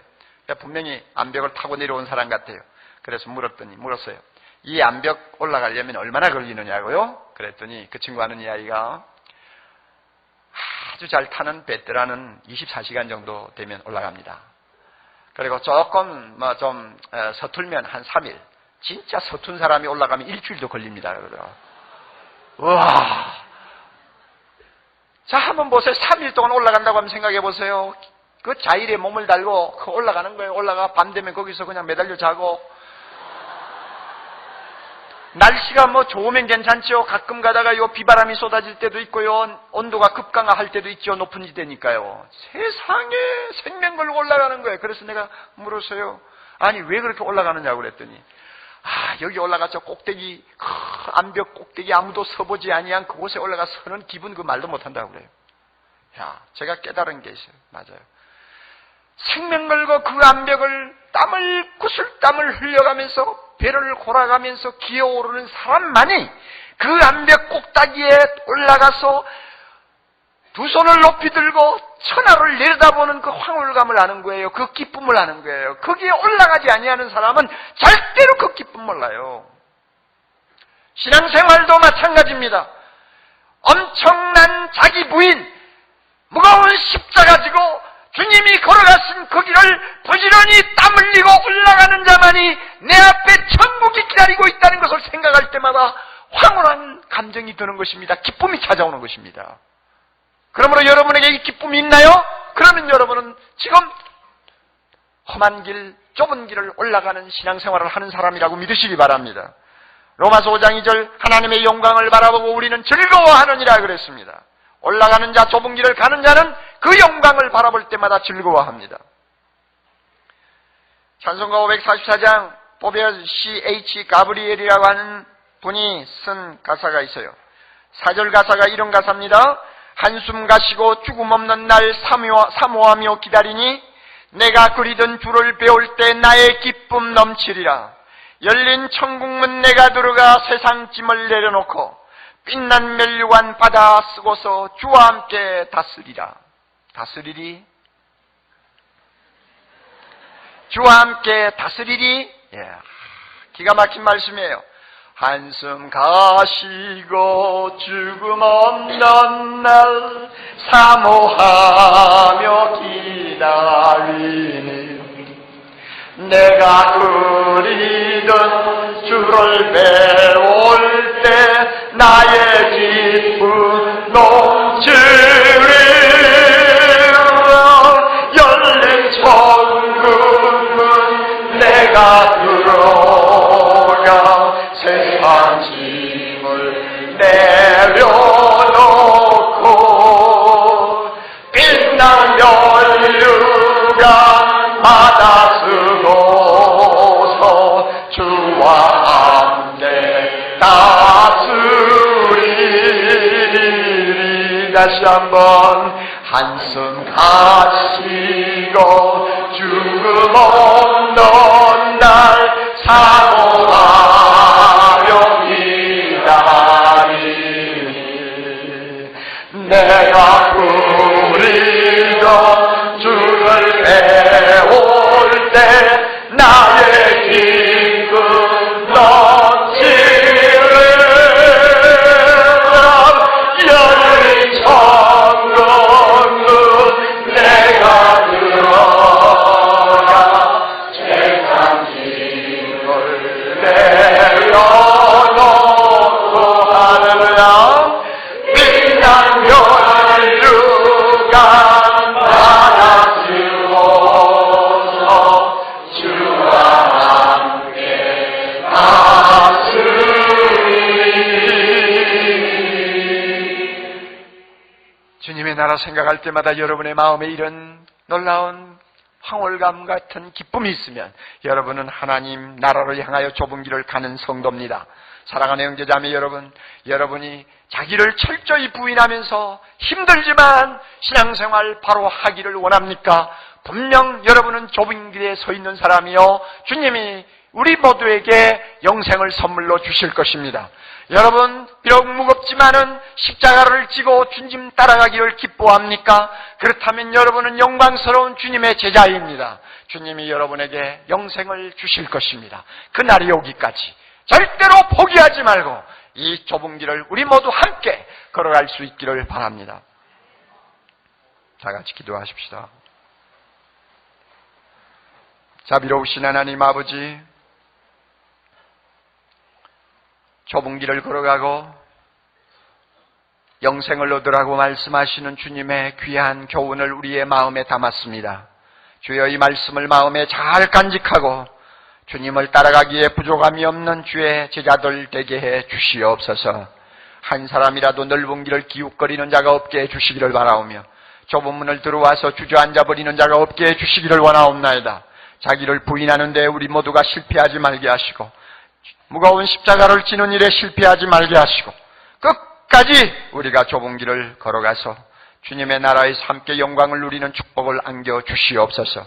분명히 암벽을 타고 내려온 사람 같아요. 그래서 물었어요. 이 암벽 올라가려면 얼마나 걸리느냐고요? 그랬더니 그 친구 하는 이야기가 아주 잘 타는 베테랑은 24시간 정도 되면 올라갑니다. 그리고 조금 좀 서툴면 한 3일, 진짜 서툰 사람이 올라가면 일주일도 걸립니다. 그러더라고요. 우와. 자, 한번 보세요. 3일 동안 올라간다고 하면 생각해 보세요. 그 자일에 몸을 달고 그 올라가는 거예요. 올라가 밤 되면 거기서 그냥 매달려 자고. 날씨가 뭐 좋으면 괜찮죠. 가끔 가다가 비바람이 쏟아질 때도 있고요. 온도가 급강하할 때도 있죠. 높은 지대니까요. 세상에 생명 걸고 올라가는 거예요. 그래서 내가 물었어요. 아니 왜 그렇게 올라가느냐고 그랬더니 여기 올라가서 꼭대기 암벽 꼭대기 아무도 서보지 아니한 그곳에 올라가 서는 기분 그 말도 못한다고 그래요. 야, 제가 깨달은 게 있어요. 맞아요. 생명 걸고 그 암벽을 구슬땀을 흘려가면서 배를 골아가면서 기어오르는 사람만이 그 암벽 꼭대기에 올라가서 두 손을 높이 들고 천하를 내려다보는 그 황홀감을 아는 거예요. 그 기쁨을 아는 거예요. 거기에 올라가지 아니하는 사람은 절대로 그 기쁨 몰라요. 신앙생활도 마찬가지입니다. 엄청난 자기 부인, 무거운 십자가 지고 주님이 걸어가신 그 길을 부지런히 땀 흘리고 올라가는 자만이 내 앞에 천국이 기다리고 있다는 것을 생각할 때마다 황홀한 감정이 드는 것입니다. 기쁨이 찾아오는 것입니다. 그러므로 여러분에게 이 기쁨이 있나요? 그러면 여러분은 지금 험한 길, 좁은 길을 올라가는 신앙생활을 하는 사람이라고 믿으시기 바랍니다. 로마서 5장 2절 하나님의 영광을 바라보고 우리는 즐거워하느니라 그랬습니다. 올라가는 자, 좁은 길을 가는 자는 그 영광을 바라볼 때마다 즐거워합니다. 찬송가 544장 보벨 C.H. 가브리엘이라고 하는 분이 쓴 가사가 있어요. 4절 가사가 이런 가사입니다. 한숨 가시고 죽음 없는 날 사모하며 기다리니 내가 그리던 주를 배울 때 나의 기쁨 넘치리라. 열린 천국문 내가 들어가 세상 짐을 내려놓고 빛난 멸류관 받아 쓰고서 주와 함께 다스리라. 다스리리? 주와 함께 다스리리? 기가 막힌 말씀이에요. 한숨 가시고 죽음 없는 날 사모하며 기다리니 내가 그리던 주를 배울 때 나의 기쁨 넘치리라. 열린 천국문 내가 들어가 세상 짐을 내려놓고 빛난 멸류관 받아 쓰고서 주와 함께 다스리리. 다시 한번 한숨 가시고 죽음 없는 날 사모하며 기다리니 내가 그리던 주를 배울 때 나의 기쁨 넘치리라. 열린 천국문 내가 나라 생각할 때마다 여러분의 마음에 이런 놀라운 황홀감 같은 기쁨이 있으면 여러분은 하나님 나라를 향하여 좁은 길을 가는 성도입니다. 사랑하는 형제자매 여러분, 여러분이 자기를 철저히 부인하면서 힘들지만 신앙생활 바로 하기를 원합니까? 분명 여러분은 좁은 길에 서 있는 사람이요, 주님이 우리 모두에게 영생을 선물로 주실 것입니다. 여러분, 비록 무겁지만은 십자가를 지고 주님 따라가기를 기뻐합니까? 그렇다면 여러분은 영광스러운 주님의 제자입니다. 주님이 여러분에게 영생을 주실 것입니다. 그날이 오기까지 절대로 포기하지 말고 이 좁은 길을 우리 모두 함께 걸어갈 수 있기를 바랍니다. 다 같이 기도하십시다. 자비로우신 하나님 아버지, 좁은 길을 걸어가고 영생을 얻으라고 말씀하시는 주님의 귀한 교훈을 우리의 마음에 담았습니다. 주여, 이 말씀을 마음에 잘 간직하고 주님을 따라가기에 부족함이 없는 주의 제자들 되게 해 주시옵소서. 한 사람이라도 넓은 길을 기웃거리는 자가 없게 해 주시기를 바라오며 좁은 문을 들어와서 주저앉아 버리는 자가 없게 해 주시기를 원하옵나이다. 자기를 부인하는데 우리 모두가 실패하지 말게 하시고 무거운 십자가를 지는 일에 실패하지 말게 하시고 끝까지 우리가 좁은 길을 걸어가서 주님의 나라에서 함께 영광을 누리는 축복을 안겨 주시옵소서.